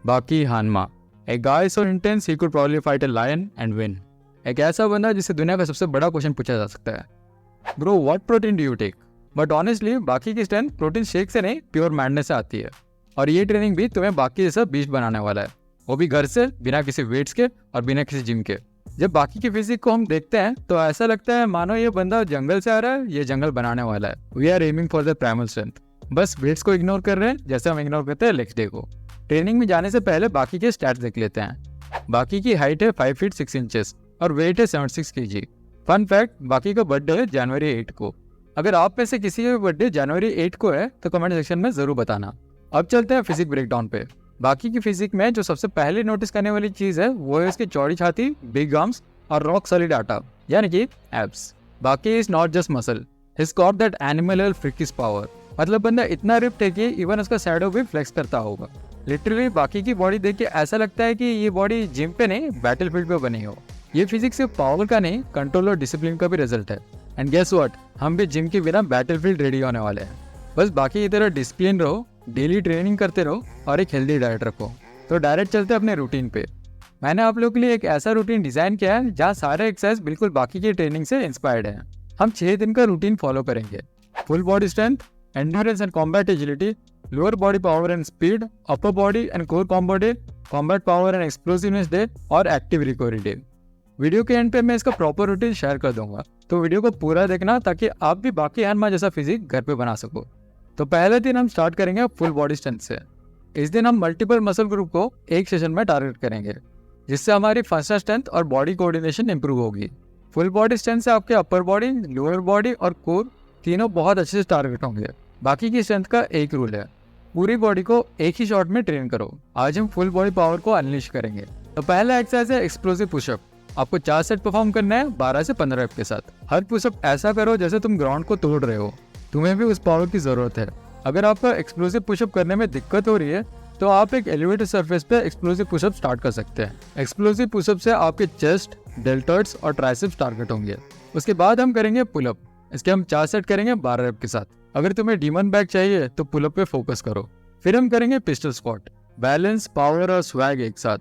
बाकी Hanma, a guy so intense he could probably fight a lion and win. एक ऐसा बंदा जिससे दुनिया का सबसे बड़ा क्वेश्चन पूछा जा सकता है, bro what protein do you take. But honestly Baki की स्ट्रेंथ प्रोटीन शेक से नहीं, प्योर मैडनेस से आती है। और ये ट्रेनिंग भी तुम्हें बाकी जैसा बीस्ट बनाने वाला है, वो भी घर से, बिना किसी वेट्स के और बिना किसी जिम के। जब बाकी की फिजिक को हम देखते हैं तो ऐसा लगता है मानो ये बंदा जंगल से आ रहा है, ये जंगल बनाने वाला है। We are aiming for the primal strength, बस वेट्स को इग्नोर कर रहे हैं जैसे हम इग्नोर करते हैं लेग्स डे को। ट्रेनिंग में जाने से पहले बाकी के स्टैट्स देख लेते हैं। बाकी की हाइट है 5 फीट 6 इंचेस और वेट है 76 kg। फन फैक्ट, बाकी का बर्थडे है जनवरी 8 को। अगर आप में से किसी का बर्थडे जनवरी 8 को है तो कमेंट सेक्शन में जरूर बताना। अब चलते हैं फिजिक ब्रेकडाउन पे। बाकी की फिजिक में जो सबसे पहले नोटिस करने वाली चीज है वो है इसकी चौड़ी छाती, बिग आर्म्स और रॉक सॉलिड आटा यानी कि abs. Baki is not just muscle, he's got that animal level freakish power. मतलब बंदा इतना रिप्ड है कि इवन उसका शैडो भी फ्लेक्स करता होगा। लिटरली बाकी की बॉडी देख के ऐसा लगता है कि ये बॉडी जिम पे नहीं, बैटलफील्ड पे बनी हो। ये फिजिक्स सिर्फ पावर का नहीं, कंट्रोल और डिसिप्लिन का भी रिजल्ट है। एंड गेस व्हाट, हम भी जिम के बिना बैटलफील्ड रेडी होने वाले हैं। बस बाकी की तरह डिसिप्लिन रहो, डेली ट्रेनिंग करते रहो और एक हेल्दी डाइट रखो। तो डायरेक्ट चलते अपने रूटीन पे। मैंने आप लोगों के लिए एक ऐसा रूटीन डिजाइन किया है जहाँ सारे एक्सरसाइज बिल्कुल बाकी की ट्रेनिंग से इंस्पायर्ड हैं। हम 6 दिन का रूटीन फॉलो करेंगे। Full body strength, endurance and combat agility, lower body power and speed, upper body and core combo day, combat power and explosiveness day और एक्टिव रिकवरी डे। वीडियो के end पे मैं इसका प्रॉपर रूटीन शेयर कर दूंगा, तो video को पूरा देखना ताकि आप भी बाकी हानमा जैसा फिजिक घर पे बना सको। तो पहले दिन हम स्टार्ट करेंगे फुल बॉडी स्ट्रेंथ से। इस दिन हम मल्टीपल मसल ग्रुप को एक सेशन में टारगेट करेंगे, जिससे हमारी फंक्शनल स्ट्रेंथ और बॉडी कोऑर्डिनेशन इंप्रूव होगी। फुल बॉडी स्ट्रेंथ से आपके अपर बॉडी, लोअर बॉडी और कोर तीनों बहुत अच्छे से टारगेट होंगे। बाकी की स्ट्रेंथ का एक रूल है, पूरी बॉडी को एक ही शॉट में ट्रेन करो। आज हम फुल बॉडी पावर को अनलीश करेंगे। तो पहला एक्सरसाइज है एक्सप्लोसिव पुशअप। आपको 4 सेट परफॉर्म करना है 12 से 15 रेप के साथ। हर पुशअप ऐसा करो जैसे तुम ग्राउंड को तोड़ रहे हो, तुम्हें भी उस पावर की जरूरत है। अगर आपका एक्सप्लोसिव पुशअप करने में दिक्कत हो रही है तो आप एक एलिवेटेड सरफेस पे एक्सप्लोसिव पुशअप स्टार्ट कर सकते हैं। एक्सप्लोसिव पुशअप से आपके चेस्ट, डेल्टॉइड्स और ट्राइसेप्स टारगेट होंगे। उसके बाद हम करेंगे पुलअप। इसके हम 4 सेट करेंगे 12 रेप के साथ। अगर तुम्हें डीमन बैक चाहिए तो पुलअप पे फोकस करो। फिर हम करेंगे पिस्टल स्क्वाट। बैलेंस, पावर और स्वैग एक साथ।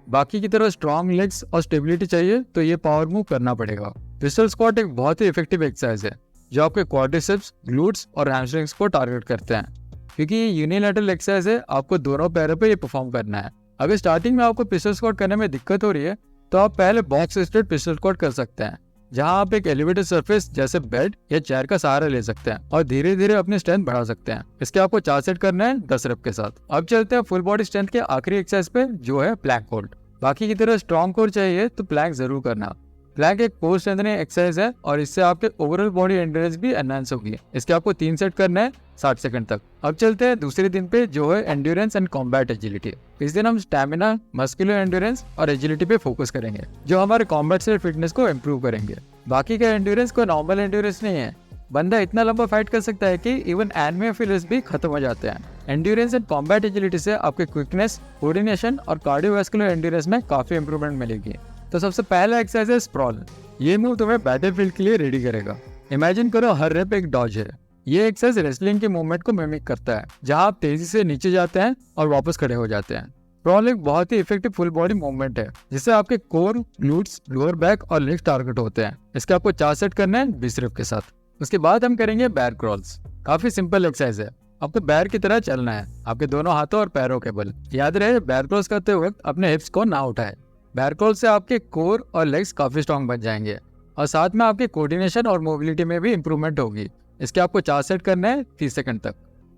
बाकी की तरह स्ट्रॉन्ग लेग्स और स्टेबिलिटी चाहिए तो ये पावर मूव करना पड़ेगा। पिस्टल स्क्वाट एक बहुत ही इफेक्टिव एक्सरसाइज है जो आपके क्वाड्रिसेप्स, ग्लूट्स और हैमस्ट्रिंग्स को टारगेट करते हैं, क्योंकि ये यूनिलैटरल एक्सरसाइज है, आपको दोनों पैरों पे ये परफॉर्म करना है। अगर स्टार्टिंग में आपको पिस्टल स्क्वाट करने में दिक्कत हो रही है तो आप पहले बॉक्स सिस्टेड पिस्टल स्क्वाट कर सकते हैं, जहां आप एक एलिवेटेड सरफेस जैसे बेड या चेयर का सहारा ले सकते हैं और धीरे धीरे अपनी स्ट्रेंथ बढ़ा सकते हैं। इसके आपको 4 सेट करना है 10 रेप के साथ। अब चलते हैं फुल बॉडी स्ट्रेंथ के आखिरी एक्सरसाइज पे, जो है प्लैंक होल्ड। बाकी की तरह स्ट्रॉन्ग कोर चाहिए तो प्लैंक जरूर करना। प्लैंक एक कोर स्ट्रेंथनिंग एक्सरसाइज है और इससे आपके ओवरऑल बॉडी एंड्योरेंस भी एनहांस होगी। इसके आपको 3 सेट करना है 60 सेकंड तक। अब चलते हैं दूसरे दिन पे, जो है एंड्योरेंस एंड कॉम्बैट एजिलिटी। इस दिन हम स्टैमिना, मस्कुलर एंड्योरेंस और एजिलिटी पे फोकस करेंगे, जो हमारे कॉम्बैट से फिटनेस को इम्प्रूव करेंगे। बाकी का एंड्योरेंस कोई नॉर्मल एंड्योरेंस नहीं है। बंदा इतना लंबा फाइट कर सकता है कि इवन एनिमे फिलर्स भी खत्म हो जाते हैं। एंड्योरेंस एंड कॉम्बैट एजिलिटी से आपके क्विकनेस, कोऑर्डिनेशन और कार्डियोवैस्कुलर एंड्योरेंस में काफी इंप्रूवमेंट मिलेगी। तो सबसे पहला एक्सरसाइज है स्प्रॉल। ये मूव तुम्हें बैटलफील्ड के लिए रेडी करेगा। इमेजिन करो हर रेप एक डॉज है। ये एक्सरसाइज रेसलिंग के मूवमेंट को मिमिक करता है, जहां आप तेजी से नीचे जाते हैं और वापस खड़े हो जाते हैं। स्प्रॉल एक बहुत ही इफेक्टिव फुल बॉडी मूवमेंट है, जिससे आपके कोर, ग्लूट्स, लोअर बैक और लेग्स टारगेट होते हैं। इसके आपको 4 सेट करना है 20 रेप के साथ। उसके बाद हम करेंगे बेयर क्रॉल्स। काफी सिंपल एक्सरसाइज है। आपको बेयर की तरह चलना है, आपके दोनों हाथों और पैरों के बल। याद रहे, बेयर क्रॉल्स करते वक्त अपने हिप्स को ना उठाए। बेयर क्रॉल से आपके कोर और लेग्स काफी स्ट्रॉन्ग बन जाएंगे और साथ में आपके कोऑर्डिनेशन और मोबिलिटी में भी इंप्रूवमेंट होगी। इसके आपको 4 सेट करना है 30 सेकंड तक।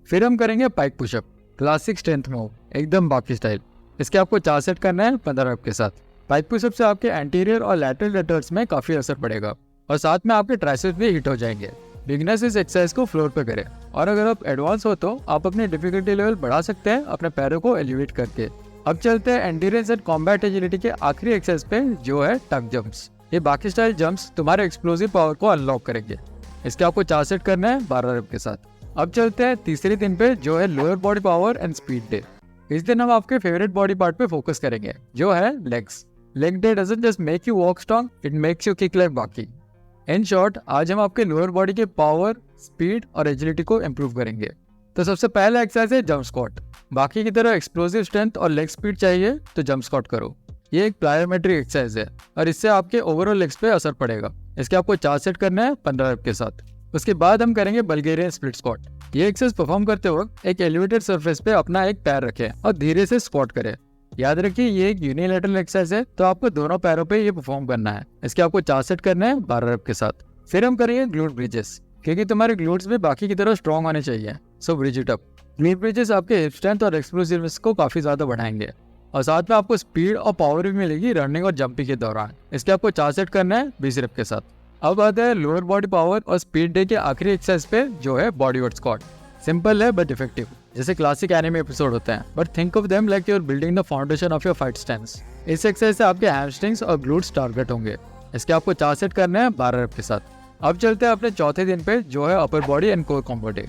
फिर हम करेंगे पाइक पुशअप, क्लासिक स्ट्रेंथ मूव, एकदम बाकी स्टाइल। इसके आपको 4 सेट करना है 15 रेप के साथ। पाइक पुशअप से आपके एंटीरियर और लैटरल लेटर्स में काफी असर पड़ेगा और साथ में आपके ट्राइसेप्स भी हिट हो जाएंगे। बिगिनर्स इस एक्सरसाइज को फ्लोर पे करें और अगर आप एडवांस हो तो आप अपनी डिफिकल्टी लेवल बढ़ा सकते हैं अपने पैरों को एलिवेट करके। अब चलते हैं एंड्योरेंस एंड कॉम्बैट एजिलिटी के आखिरी एक्सरसाइज पे, जो है टक जंप्स। ये बाकी स्टाइल जंप्स तुम्हारे एक्सप्लोसिव पावर को अनलॉक करेंगे। इसके आपको 4 सेट करना है 12 रेप के साथ। अब चलते हैं तीसरे दिन पे, जो है lower body power and speed day. इस दिन हम आपके फेवरेट बॉडी पार्ट पे फोकस करेंगे, जो है legs. Leg day doesn't just make you walk strong, it makes you kick like बाकी। इन शॉर्ट, आज हम आपके लोअर बॉडी के पावर, स्पीड और एजिलिटी को इम्प्रूव करेंगे। तो सबसे पहला एक्सरसाइज है जंप स्क्वाट। बाकी की तरह एक्सप्लोसिव स्ट्रेंथ और लेग स्पीड चाहिए तो जंप स्क्वाट करो। ये एक प्लायोमेट्रिक एक्सरसाइज है और इससे आपके ओवरऑल लेग्स पे असर पड़ेगा। इसके आपको 4 सेट करना है 15 रेप के साथ। उसके बाद हम करेंगे बल्गेरियन स्प्लिट स्क्वाट। ये एक्सरसाइज परफॉर्म करते वक्त एक एलिवेटेड सरफेस पे अपना एक पैर रखें और धीरे से स्क्वाट करें। याद रखिए ये एक यूनिलैटरल एक्सरसाइज है, तो आपको दोनों पैरों पे ये परफॉर्म करना है। इसके आपको 4 सेट करना है 12 रेप के साथ। फिर हम करेंगे ग्लूट ब्रिजेस, क्योंकि तुम्हारे ग्लूट्स भी बाकी की तरह स्ट्रॉन्ग होने चाहिए। So bridge it up. Glute bridges आपके हिप स्ट्रेंथ और एक्सप्लोसिवनेस को काफी ज्यादा बढ़ाएंगे और साथ में आपको स्पीड और पावर भी मिलेगी रनिंग और जंपिंग के दौरान। इसके आपको 4 सेट करना है 20 रेप के साथ। अब आता है लोअर बॉडी पावर और स्पीड डे के आखिरी एक्सरसाइज पे, जो है बॉडी वेट स्क्वाट। सिंपल है बट इफेक्टिव, जैसे क्लासिक एनिमे एपिसोड होते हैं, but think of them like you are building the foundation of your fight stance. इस एक्सरसाइज से आपके हैमस्ट्रिंग्स और ग्लूट्स टारगेट होंगे। इसके आपको 4 सेट करना है 12 रेप के साथ। अब चलते हैं अपने चौथे दिन पे, जो है अपर body and core combo day.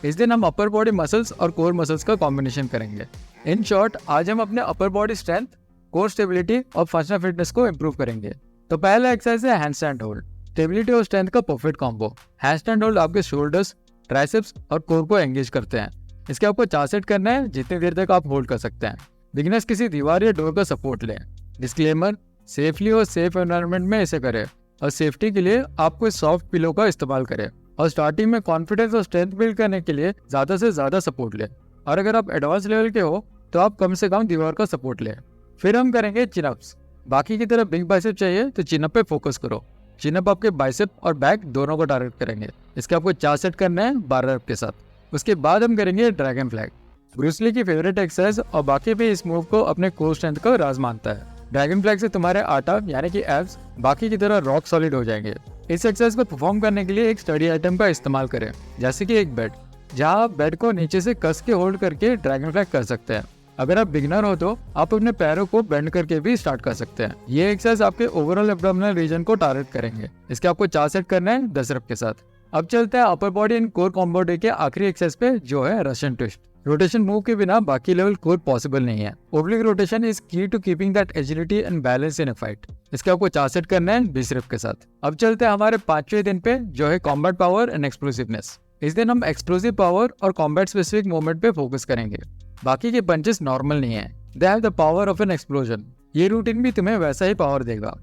इस दिन हम अपर बॉडी मसल्स और कोर मसल्स का कॉम्बिनेशन करेंगे। इन शॉर्ट, आज हम अपने upper body strength, core stability और फंक्शनल फिटनेस को इम्प्रूव करेंगे। तो पहला एक्सरसाइज है हैंडस्टैंड होल्ड। स्टेबिलिटी और स्ट्रेंथ का परफेक्ट कॉम्बो। हैंडस्टैंड होल्ड आपके शोल्डर्स, ट्राइसेप्स और कोर को एंगेज करते हैं। इसके आपको 4 सेट करना है जितनी देर तक आप होल्ड कर सकते हैं। बिगिनर्स किसी दीवार या डोर का सपोर्ट लें। डिस्क्लेमर, सेफली और सेफ एनवायरनमेंट में इसे करें और सेफ्टी के लिए आप कोई सॉफ्ट पिलो का इस्तेमाल करें। और स्टार्टिंग में कॉन्फिडेंस और स्ट्रेंथ बिल्ड करने के लिए ज्यादा से ज्यादा सपोर्ट लें। और अगर आप एडवांस लेवल के हो तो आप कम से कम दीवार का सपोर्ट लें। फिर हम करेंगे चिनअप्स। बाकी की तरह बिग बाइसेप चाहिए तो चिनअप पे फोकस करो। चिनअप आपके बाइसेप और बैक दोनों को टारगेट करेंगे। इसके आपको 4 सेट करना है 12 रेप के साथ। उसके बाद हम करेंगे ड्रैगन फ्लैग। ब्रूस ली की फेवरेट एक्सरसाइज और बाकी भी इस मूव को अपने कोर स्ट्रेंथ का राज मानता है। ड्रैगन फ्लैग से तुम्हारे आटा यानी कि एब्स बाकी की तरह रॉक सॉलिड हो जाएंगे। इस एक्सरसाइज को परफॉर्म करने के लिए एक स्टडी आइटम का इस्तेमाल करें, जैसे कि एक बेड, जहां आप बेड को नीचे से कस के होल्ड करके ड्रैगन फ्लैग कर सकते हैं। अगर आप बिगिनर हो तो आप अपने पैरों को बेंड करके भी स्टार्ट कर सकते हैं। ये एक्सरसाइज आपके ओवरऑल एब्डोमिनल रीजन को टारगेट करेंगे। इसके आपको 4 सेट करना है 10 रेप के साथ। अब चलते हैं अपर body and core combo day के आखिरी एक्सरसाइज पे, जो है रशियन ट्विस्ट। रोटेशन मूव के बिना बाकी लेवल कोर पॉसिबल नहीं है। Oblique rotation is key to keeping that agility and balance in a fight. इसके आपको 4 सेट करना है 20 रेप के साथ। अब चलते हैं हमारे 5वें दिन पे, जो है कॉम्बैट पावर एंड एक्सप्लोसिवनेस। इस दिन हम एक्सप्लोसिव पावर और कॉम्बैट स्पेसिफिक मूवमेंट पे फोकस करेंगे। बाकी के पंचेस नॉर्मल नहीं है, they have the power of N explosion. ये रूटीन भी तुम्हें वैसा ही पावर देगा।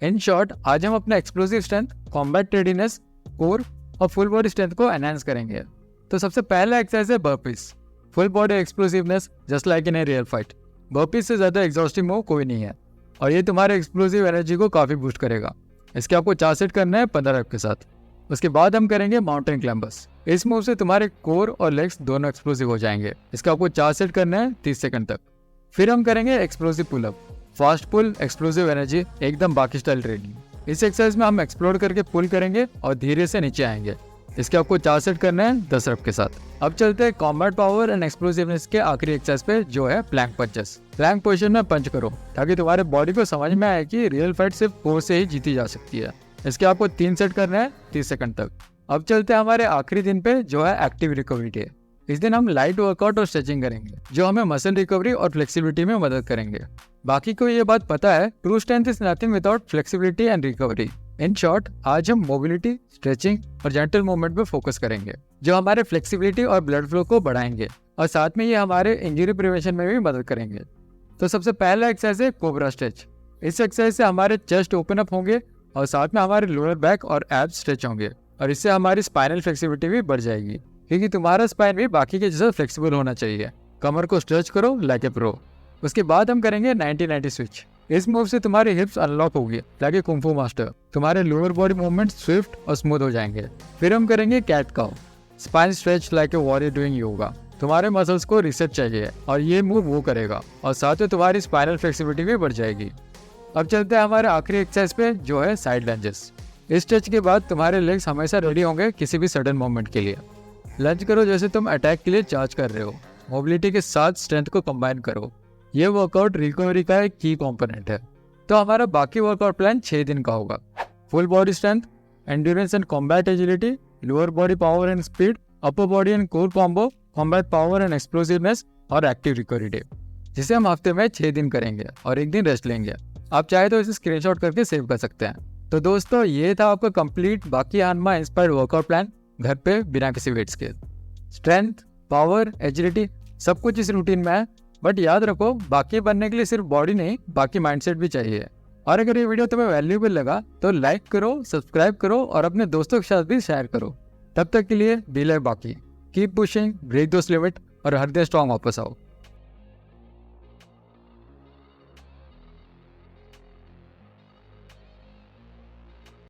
इन शॉर्ट, आज हम अपना explosive strength, combat readiness, core और फुल बॉडी स्ट्रेंथ को एनहांस करेंगे। तो सबसे पहला एक्सरसाइज है burpees. Full body explosiveness just like in a real fight. Burpees से ज्यादा एग्जॉस्टिंग मूव कोई नहीं है और ये तुम्हारे एक्सप्लोसिव एनर्जी को काफी बूस्ट करेगा। इसके आपको 4 सेट करना है 15 रेप के साथ। उसके बाद हम करेंगे माउंटेन क्लाइंबर्स। इस मूव से तुम्हारे कोर और लेग्स दोनों एक्सप्लोसिव हो जाएंगे। इसका आपको 4 सेट करना है 30 सेकंड तक। फिर हम करेंगे एक्सप्लोसिव पुलअप। फास्ट पुल, एक्सप्लोसिव एनर्जी, एकदम बाकी स्टाइल ट्रेनिंग। इस एक्सरसाइज में हम एक्सप्लोर करके पुल करेंगे और धीरे से नीचे आएंगे। इसके आपको 4 सेट करना है 10 रेप के साथ। अब चलते हैं कॉम्बैट पावर एंड एक्सप्लोसिवनेस के आखिरी एक्सरसाइज पे, जो है प्लैंक पंचेस। प्लैंक पोजीशन में पंच करो ताकि तुम्हारे बॉडी को समझ में आए कि रियल फाइट सिर्फ कोर से ही जीती जा सकती है। इसके आपको 3 सेट करना है 30 सेकंड तक। अब चलते हैं हमारे आखिरी दिन पे, जो है एक्टिव रिकवरी डे। इस दिन हम लाइट वर्कआउट और स्ट्रेचिंग करेंगे, जो हमें मसल रिकवरी और फ्लेक्सिबिलिटी में मदद करेंगे। बाकी को ये बात पता है, true strength is nothing without flexibility and recovery. In short, आज हम मोबिलिटी, स्ट्रेचिंग और जेंटल मूवमेंट पे फोकस करेंगे, जो हमारे फ्लेक्सिबिलिटी और ब्लड फ्लो को बढ़ाएंगे और साथ में ये हमारे इंजरी प्रिवेंशन में भी मदद करेंगे। तो सबसे पहला एक्सरसाइज है कोबरा स्ट्रेच। इस एक्सरसाइज से हमारे चेस्ट ओपन अप होंगे और साथ में हमारे लोअर बैक और एब्स स्ट्रेच होंगे और इससे हमारी स्पाइनल फ्लेक्सिबिलिटी भी बढ़ जाएगी, क्योंकि तुम्हारा स्पाइन भी बाकी के जैसा फ्लेक्सिबल होना चाहिए। कमर को स्ट्रेच करो लाइक ए प्रो। उसके बाद हम करेंगे 90-90 स्विच। इस मूव से तुम्हारी हिप्स अनलॉक होगी like a kung fu master. तुम्हारे लोअर बॉडी मूवमेंट स्विफ्ट और स्मूथ हो जाएंगे। फिर हम करेंगे cat cow. Spine stretch like a warrior doing yoga. तुम्हारे मसल्स को रिसेट चाहिए और ये मूव वो करेगा और साथ में तुम्हारी स्पाइनल फ्लेक्सिबिलिटी भी बढ़ जाएगी। अब चलते हैं हमारे आखिरी एक्सरसाइज पे, जो है साइड लंजेस। इस स्ट्रेच के बाद तुम्हारे लेग्स हमेशा रेडी होंगे किसी भी सडन मूवमेंट के लिए। लंज करो जैसे तुम अटैक के लिए चार्ज कर रहे हो। मोबिलिटी के साथ स्ट्रेंथ को कंबाइन करो। ये वर्कआउट रिकवरी का एक की कंपोनेंट है। तो हमारा बाकी वर्कआउट प्लान 6 दिन का होगा। Full body strength, endurance and combat agility, lower body power and speed, upper body and core combo, combat power and explosiveness और एक्टिव रिकवरी डे, जिसे हम हफ्ते में 6 दिन करेंगे और 1 दिन रेस्ट लेंगे। आप चाहे तो इसे स्क्रीनशॉट करके सेव कर सकते हैं। तो दोस्तों, ये था आपका कंप्लीट बाकी आनमा इंस्पायर्ड वर्कआउट प्लान, घर पे बिना किसी वेट्स के। स्ट्रेंथ, पावर, एजिलिटी सब कुछ इस रूटीन में है, बट याद रखो बाकी बनने के लिए सिर्फ बॉडी नहीं, बाकी माइंडसेट भी चाहिए। और अगर ये वीडियो तुम्हें वैल्यूएबल लगा तो लाइक करो, सब्सक्राइब करो और अपने दोस्तों के साथ भी शेयर करो। तब तक के लिए बी लाइक बाकी, कीप पुशिंग, ब्रेक दोस लिमिट और हर दिन स्ट्रॉन्ग वापस आओ।